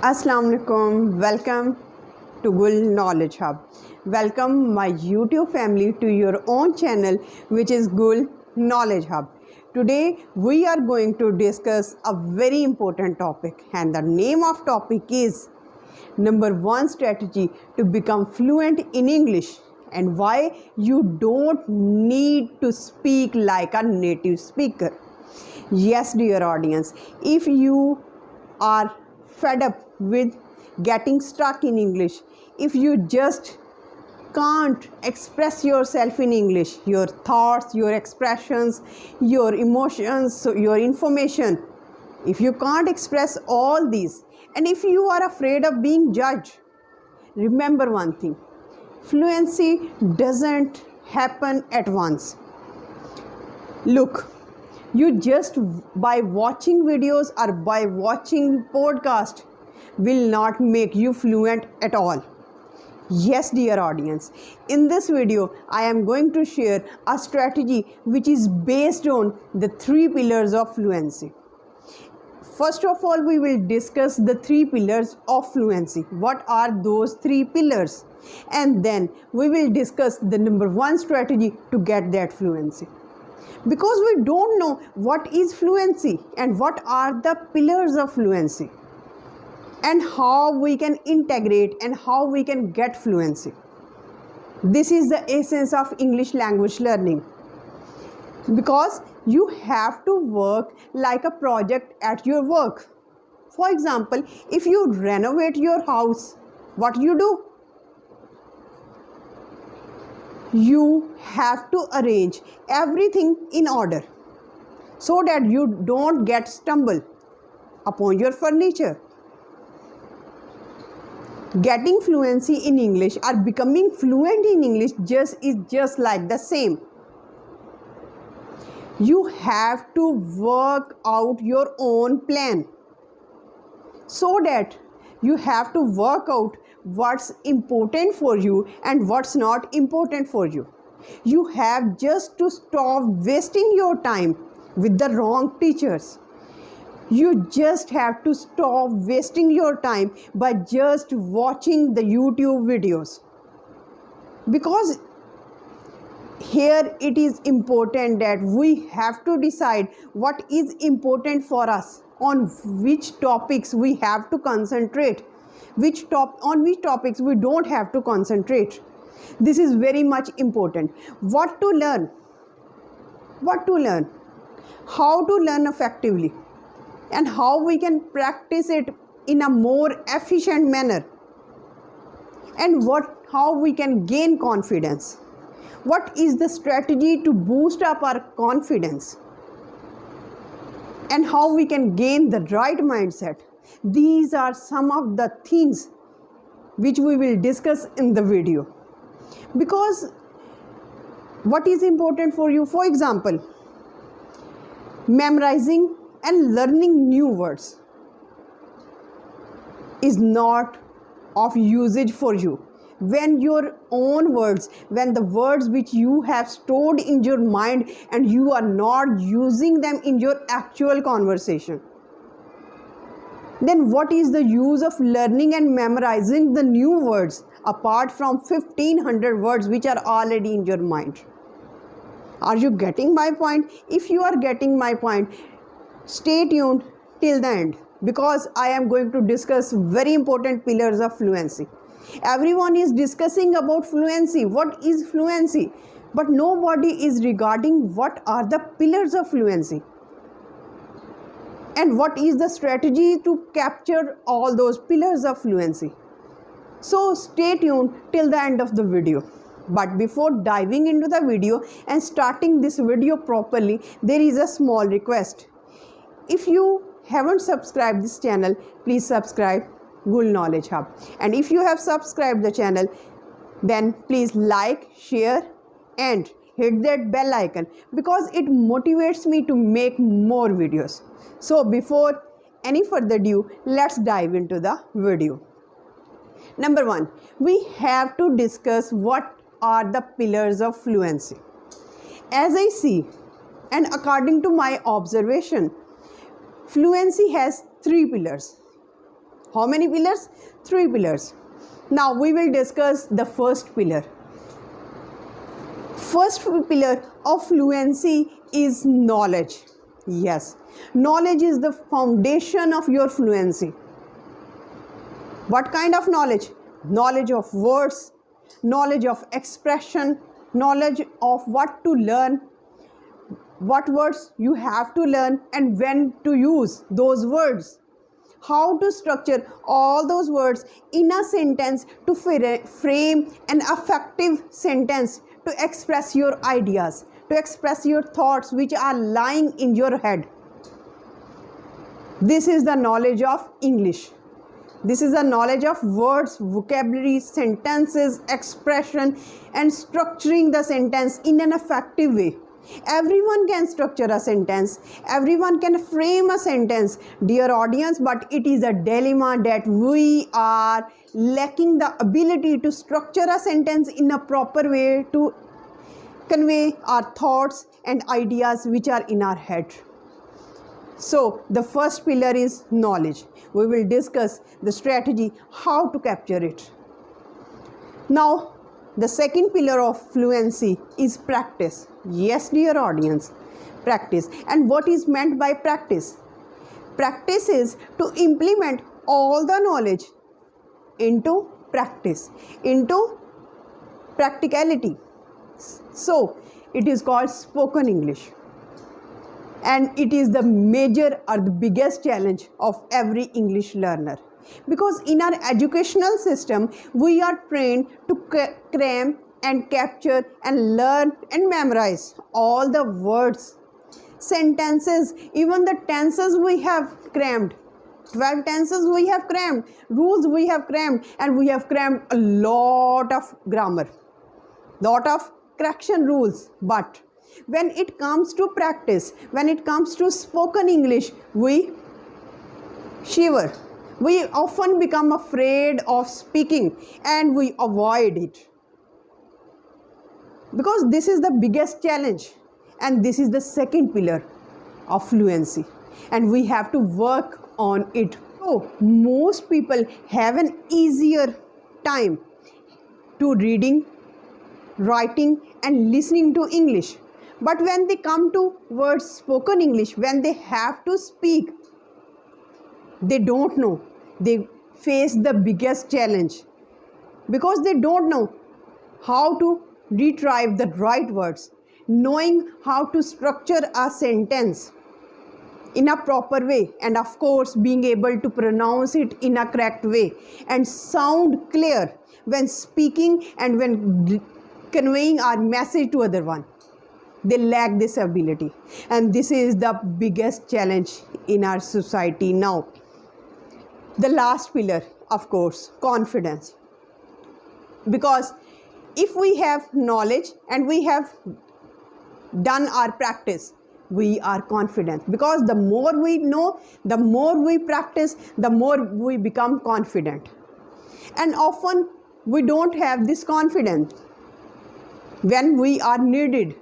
Assalamu alaikum. Welcome to Gul Knowledge Hub. Welcome my YouTube family to your own channel, which is Gul Knowledge Hub. Today we are going to discuss a very important topic, and the name of topic is number 1 strategy to become fluent in English, and why you don't need to speak like a native speaker. Yes, dear audience, if you are fed up with getting stuck in English, if you just can't express yourself in English, your thoughts, your expressions, your emotions, your information, if you can't express all these, and if you are afraid of being judged, remember one thing: fluency doesn't happen at once. Look, you just by watching videos or by watching podcast will not make you fluent at all. Yes, dear audience, in this video I am going to share a strategy which is based on the 3 pillars of fluency. First of all, we will discuss the 3 pillars of fluency. What are those 3 pillars? And then we will discuss the number 1 strategy to get that fluency. Because we don't know what is fluency and what are the pillars of fluency, and how we can integrate and how we can get fluency. This is the essence of English language learning, because you have to work like a project at your work. For example, if you renovate your house, what do? You have to arrange everything in order so that you don't get stumble upon your furniture. Getting fluency in English or becoming fluent in English is just like the same. You have to work out your own plan, so that you have to work out what's important for you and what's not important for you. You have just to stop wasting your time with the wrong teachers. You just have to stop wasting your time by just watching the YouTube videos. Because here it is important that we have to decide what is important for us, on which topics we have to concentrate, on which topics we don't have to concentrate. This is very much important. What to learn, how to learn effectively, and how we can practice it in a more efficient manner, and how we can gain confidence. What is the strategy to boost up our confidence, and how we can gain the right mindset. These are some of the things which we will discuss in the video. Because what is important for you, for example, memorizing and learning new words is not of usage for you when your own words, when the words which you have stored in your mind and you are not using them in your actual conversation. Then what is the use of learning and memorizing the new words apart from 1500 words which are already in your mind? Are you getting my point? If you are getting my point, stay tuned till the end, because I am going to discuss very important pillars of fluency. Everyone is discussing about fluency. What is fluency? But nobody is regarding what are the pillars of fluency, and what is the strategy to capture all those pillars of fluency. So stay tuned till the end of the video. But before diving into the video and starting this video properly, there is a small request. If you haven't subscribed this channel, please subscribe Gul Knowledge Hub. And if you have subscribed the channel, then please like, share and hit that bell icon, because it motivates me to make more videos. So before any further ado, let's dive into the video. Number 1, we have to discuss what are the pillars of fluency. As I see, and according to my observation, fluency has 3 pillars. How many pillars? 3 pillars. Now we will discuss the first pillar. First pillar of fluency is knowledge. Yes, knowledge is the foundation of your fluency. What kind of knowledge? Knowledge of words, knowledge of expression, knowledge of what to learn, what words you have to learn and when to use those words. How to structure all those words in a sentence to frame an effective sentence to express your ideas, to express your thoughts which are lying in your head. This is the knowledge of English. This is the knowledge of words, vocabulary, sentences, expression, and structuring the sentence in an effective way. Everyone can structure a sentence, everyone can frame a sentence, dear audience, but it is a dilemma that we are lacking the ability to structure a sentence in a proper way to convey our thoughts and ideas which are in our head. So the first pillar is knowledge. We will discuss the strategy how to capture it. Now the second pillar of fluency is practice. Yes, dear audience, practice. And what is meant by practice? Practice is to implement all the knowledge into practice, into practicality. So it is called spoken English. And it is the major or the biggest challenge of every English learner. Because in our educational system, we are trained to cram and capture and learn and memorize all the words, sentences, even the tenses we have crammed. 12 tenses we have crammed, rules we have crammed, and we have crammed a lot of grammar, lot of correction rules. But when it comes to practice, when it comes to spoken English, we shiver. We often become afraid of speaking and we avoid it. Because this is the biggest challenge and this is the second pillar of fluency and we have to work on it. So most people have an easier time to reading, writing and listening to English. But when they come to words spoken English, when they have to speak, they don't know. They face the biggest challenge because they don't know how to retrieve the right words, knowing how to structure a sentence in a proper way, and of course being able to pronounce it in a correct way and sound clear when speaking and when conveying our message to other one. They lack this ability and this is the biggest challenge in our society now. The last pillar, of course, confidence. Because if we have knowledge and we have done our practice, we are confident. Because the more we know, the more we practice, the more we become confident. And often we don't have this confidence when we are needed,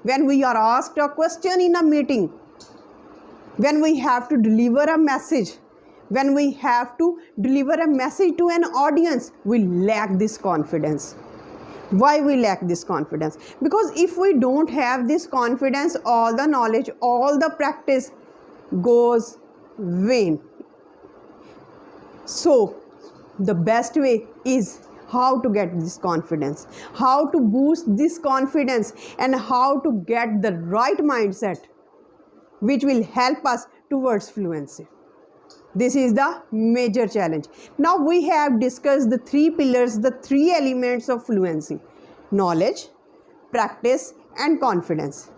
when we are asked a question in a meeting, when we have to deliver a message, when we have to deliver a message to an audience, we lack this confidence. Why we lack this confidence? Because if we don't have this confidence, all the knowledge, all the practice goes vain. So the best way is how to get this confidence, how to boost this confidence, and how to get the right mindset which will help us towards fluency. This is the major challenge. Now we have discussed the 3 pillars, the 3 elements of fluency: knowledge, practice, and confidence.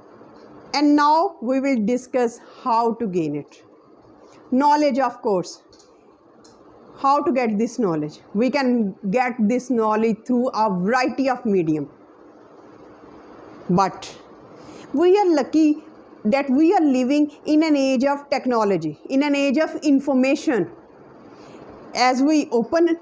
And now we will discuss how to gain it. Knowledge, of course. How to get this knowledge? We can get this knowledge through a variety of medium. But we are lucky that we are living in an age of technology, in an age of information. As we open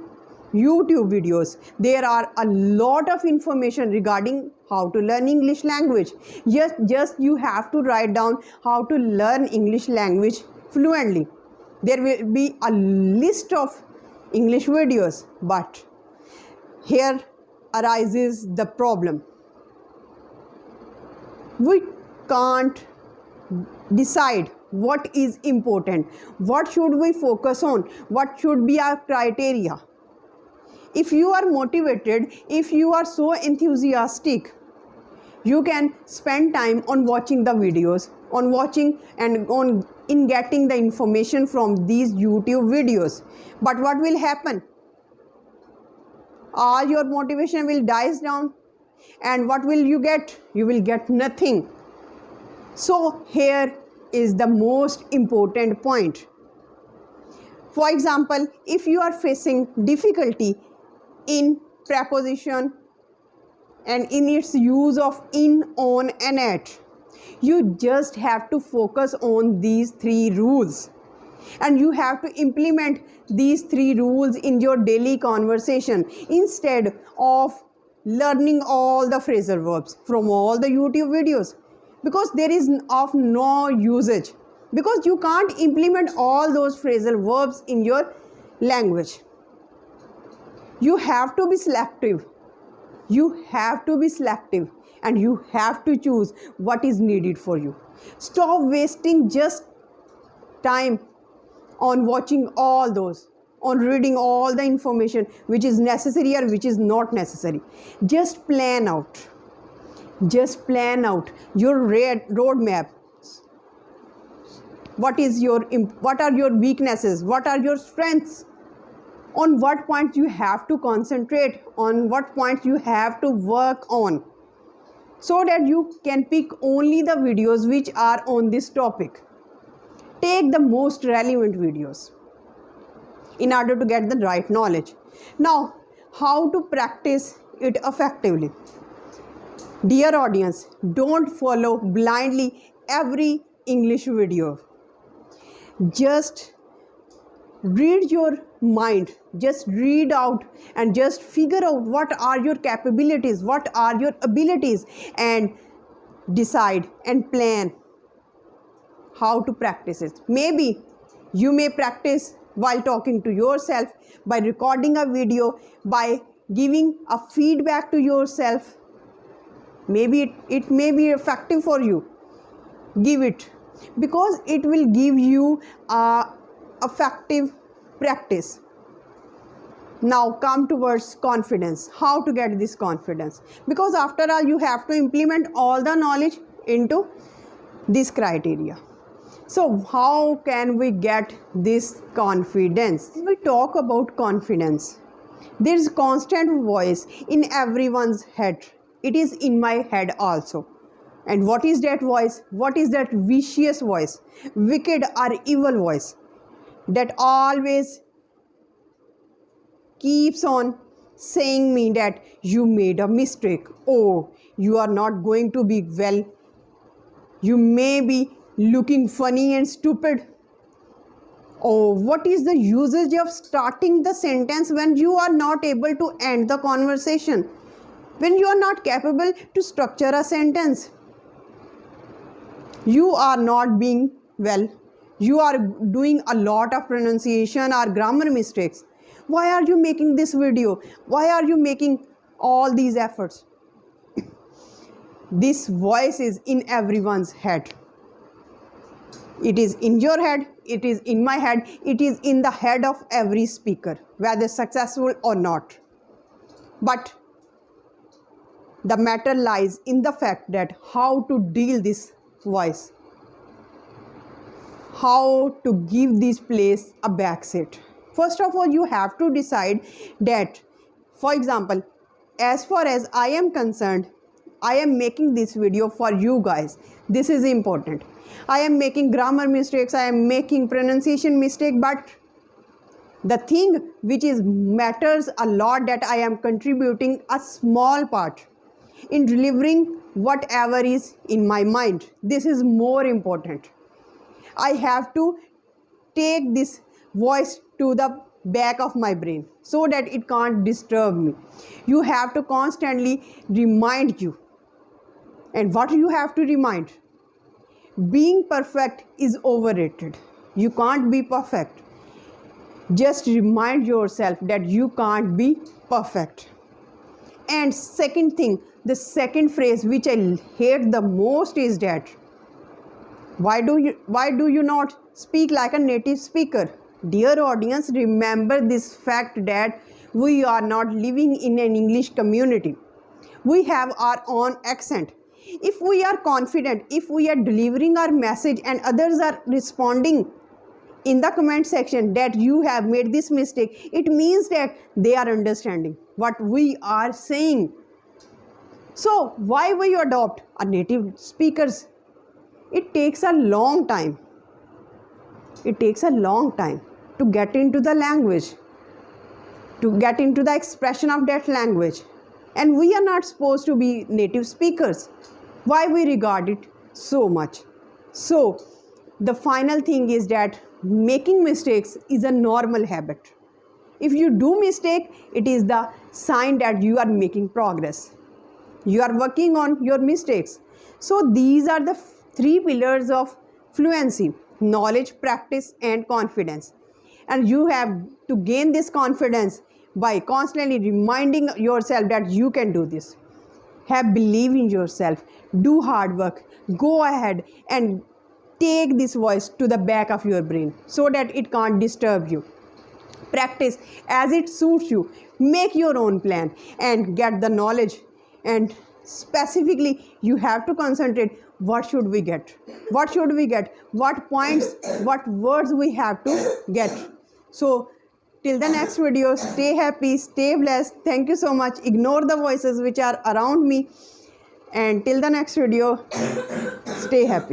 YouTube videos, there are a lot of information regarding how to learn English language. Just you have to write down how to learn English language fluently. There will be a list of English videos. But here arises the problem. We can't decide what is important, what should we focus on, what should be our criteria. If you are motivated, if you are so enthusiastic, you can spend time on watching the videos, on watching and in getting the information from these YouTube videos. But what will happen? All your motivation will dies down, and what will you get? You will get nothing. So here is the most important point. For example, if you are facing difficulty in preposition and in its use of in, on and at, you just have to focus on these 3 rules, and you have to implement these 3 rules in your daily conversation instead of learning all the phrasal verbs from all the YouTube videos, because there is of no usage, because you can't implement all those phrasal verbs in your language. You have to be selective. You have to be selective, and you have to choose what is needed for you. Stop wasting just time on watching all those, on reading all the information which is necessary or which is not necessary. Just plan out. Just plan out your roadmap. What are your weaknesses? What are your strengths? On what points you have to concentrate, on what points you have to work on, so that you can pick only the videos which are on this topic. Take the most relevant videos in order to get the right knowledge. Now, how to practice it effectively? Dear audience, don't follow blindly every English video. Just read your mind, just read out and just figure out what are your capabilities, what are your abilities, and decide and plan how to practice it. Maybe you may practice while talking to yourself, by recording a video, by giving a feedback to yourself. Maybe it may be effective for you. Give it, because it will give you a effective practice. Now come towards confidence. How to get this confidence? Because after all, you have to implement all the knowledge into this criteria. So how can we get this confidence? When we talk about confidence, there is constant voice in everyone's head. It is in my head also. And what is that voice? What is that vicious voice, wicked or evil voice, that always keeps on saying me that you made a mistake, oh, you are not going to be well, you may be looking funny and stupid, oh, what is the usage of starting the sentence when you are not able to end the conversation, when you are not capable to structure a sentence? You are not being well. You are doing a lot of pronunciation or grammar mistakes. Why are you making this video? Why are you making all these efforts? This voice is in everyone's head. It is in your head, it is in my head, it is in the head of every speaker, whether successful or not. But the matter lies in the fact that how to deal this voice, how to give this place a backseat. First of all, you have to decide that, for example, as far as I am concerned, I am making this video for you guys. This is important. I am making grammar mistakes, I am making pronunciation mistake, but the thing which is matters a lot, that I am contributing a small part in delivering whatever is in my mind. This is more important. I have to take this voice to the back of my brain so that it can't disturb me. You have to constantly remind you. And what you have to remind? Being perfect is overrated. You can't be perfect. Just remind yourself that you can't be perfect. And second thing, the second phrase which I hate the most is that why do you not speak like a native speaker? Dear audience, remember this fact that we are not living in an English community. We have our own accent. If we are confident, if we are delivering our message and others are responding in the comment section that you have made this mistake, it means that they are understanding what we are saying. So why we adopt a native speakers? It takes a long time. It takes a long time to get into the language, to get into the expression of that language. And we are not supposed to be native speakers. Why we regard it so much? So the final thing is that making mistakes is a normal habit. If you do mistake, it is the sign that you are making progress. You are working on your mistakes. So these are the three pillars of fluency: knowledge, practice, and confidence. And you have to gain this confidence by constantly reminding yourself that you can do this. Have belief in yourself, do hard work, go ahead and take this voice to the back of your brain so that it can't disturb you. Practice as it suits you, make your own plan and get the knowledge. And specifically you have to concentrate, what should we get, what points, what words we have to get. So till the next video, stay happy, stay blessed. Thank you so much. Ignore the voices which are around me, and till the next video, stay happy.